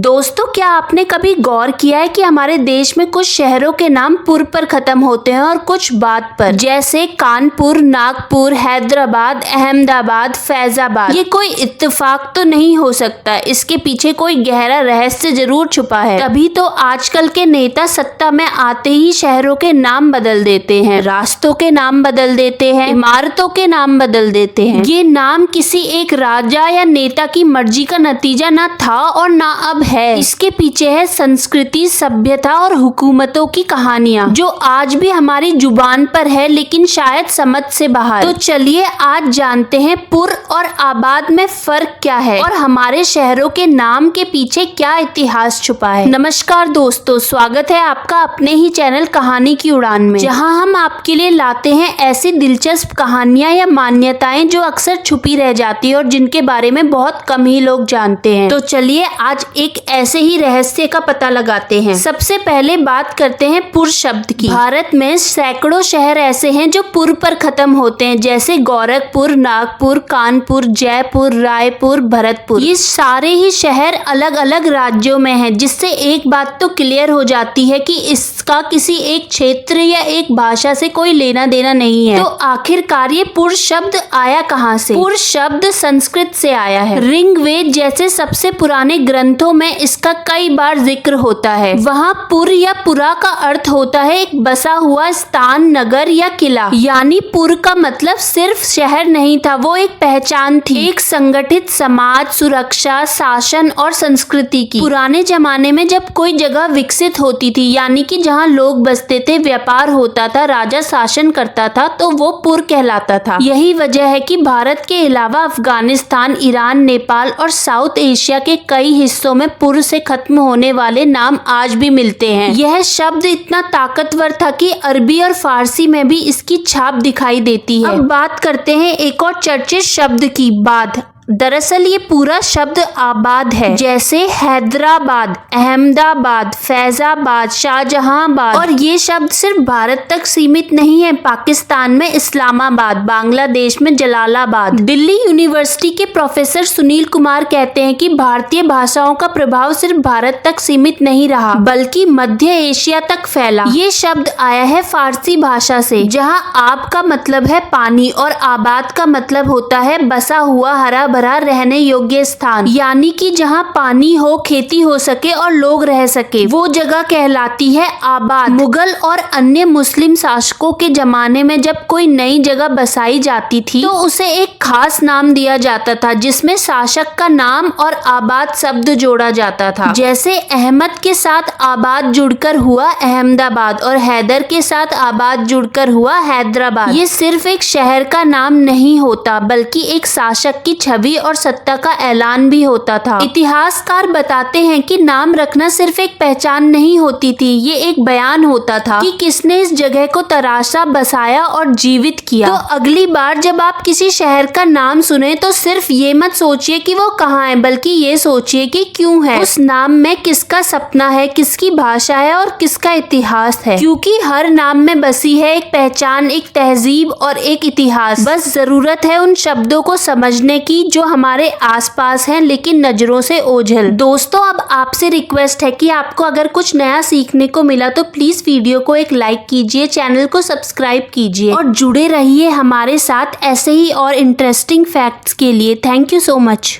दोस्तों, क्या आपने कभी गौर किया है कि हमारे देश में कुछ शहरों के नाम पुर पर खत्म होते हैं और कुछ बात पर, जैसे कानपुर, नागपुर, हैदराबाद, अहमदाबाद, फैजाबाद। ये कोई इत्तेफाक तो नहीं हो सकता, इसके पीछे कोई गहरा रहस्य जरूर छुपा है। तभी तो आजकल के नेता सत्ता में आते ही शहरों के नाम बदल देते हैं, रास्तों के नाम बदल देते हैं, इमारतों के नाम बदल देते हैं। ये नाम किसी एक राजा या नेता की मर्जी का नतीजा ना था और ना अब है। इसके पीछे है संस्कृति, सभ्यता और हुकूमतों की कहानियां, जो आज भी हमारी जुबान पर है लेकिन शायद समझ से बाहर। तो चलिए आज जानते हैं पुर और आबाद में फर्क क्या है और हमारे शहरों के नाम के पीछे क्या इतिहास छुपा है। नमस्कार दोस्तों, स्वागत है आपका अपने ही चैनल कहानी की उड़ान में, जहां हम आपके लिए लाते हैं ऐसी दिलचस्प कहानियां या मान्यताएं जो अक्सर छुपी रह जाती है और जिनके बारे में बहुत कम ही लोग जानते हैं। तो चलिए आज एक ऐसे ही रहस्य का पता लगाते हैं। सबसे पहले बात करते हैं पुर शब्द की। भारत में सैकड़ों शहर ऐसे हैं जो पुर पर खत्म होते हैं, जैसे गोरखपुर, नागपुर, कानपुर, जयपुर, रायपुर, भरतपुर। ये सारे ही शहर अलग अलग राज्यों में हैं, जिससे एक बात तो क्लियर हो जाती है कि इसका किसी एक क्षेत्र या एक भाषा से कोई लेना देना नहीं है। तो आखिरकार ये पुर शब्द आया कहाँ से? पुर शब्द संस्कृत से आया है। ऋग्वेद जैसे सबसे पुराने ग्रंथों में इसका कई बार जिक्र होता है। वहाँ पुर या पुरा का अर्थ होता है एक बसा हुआ स्थान, नगर या किला। यानी पुर का मतलब सिर्फ शहर नहीं था, वो एक पहचान थी, एक संगठित समाज, सुरक्षा, शासन और संस्कृति की। पुराने जमाने में जब कोई जगह विकसित होती थी, यानी कि जहाँ लोग बसते थे, व्यापार होता था, राजा शासन करता था, तो वो पुर कहलाता था। यही वजह है कि भारत के अलावा अफगानिस्तान, ईरान, नेपाल और साउथ एशिया के कई हिस्सों में पुर से खत्म होने वाले नाम आज भी मिलते हैं। यह शब्द इतना ताकतवर था कि अरबी और फारसी में भी इसकी छाप दिखाई देती है। अब बात करते हैं एक और चर्चित शब्द की, बाद। दरअसल ये पूरा शब्द आबाद है, जैसे हैदराबाद, अहमदाबाद, फैजाबाद, शाहजहांबाद। और ये शब्द सिर्फ भारत तक सीमित नहीं है। पाकिस्तान में इस्लामाबाद, बांग्लादेश में जलालाबाद। दिल्ली यूनिवर्सिटी के प्रोफेसर सुनील कुमार कहते हैं कि भारतीय भाषाओं का प्रभाव सिर्फ भारत तक सीमित नहीं रहा, बल्कि मध्य एशिया तक फैला। ये शब्द आया है फारसी भाषा से, जहाँ आब का मतलब है पानी और आबाद का मतलब होता है बसा हुआ, हरा भरा, रहने योग्य स्थान। यानी कि जहाँ पानी हो, खेती हो सके और लोग रह सके, वो जगह कहलाती है आबाद। मुगल और अन्य मुस्लिम शासकों के जमाने में जब कोई नई जगह बसाई जाती थी, तो उसे एक खास नाम दिया जाता था, जिसमें शासक का नाम और आबाद शब्द जोड़ा जाता था। जैसे अहमद के साथ आबाद जुड़कर हुआ अहमदाबाद और हैदर के साथ आबाद जुड़कर हुआ हैदराबाद। ये सिर्फ एक शहर का नाम नहीं होता, बल्कि एक शासक की छवि और सत्ता का ऐलान भी होता था। इतिहासकार बताते हैं कि नाम रखना सिर्फ एक पहचान नहीं होती थी, ये एक बयान होता था कि किसने इस जगह को तराशा, बसाया और जीवित किया। तो अगली बार जब आप किसी शहर का नाम सुने तो सिर्फ ये मत सोचिए कि वो कहाँ है, बल्कि ये सोचिए कि क्यों है, उस नाम में किसका सपना है, किसकी भाषा है और किसका इतिहास है। क्योंकि हर नाम में बसी है एक पहचान, एक तहजीब और एक इतिहास। बस जरूरत है उन शब्दों को समझने की जो हमारे आसपास हैं, लेकिन नजरों से ओझल। दोस्तों, अब आपसे रिक्वेस्ट है कि आपको अगर कुछ नया सीखने को मिला तो प्लीज वीडियो को एक लाइक कीजिए, चैनल को सब्सक्राइब कीजिए और जुड़े रहिए हमारे साथ ऐसे ही और इंटरेस्टिंग फैक्ट्स के लिए। Thank you so much.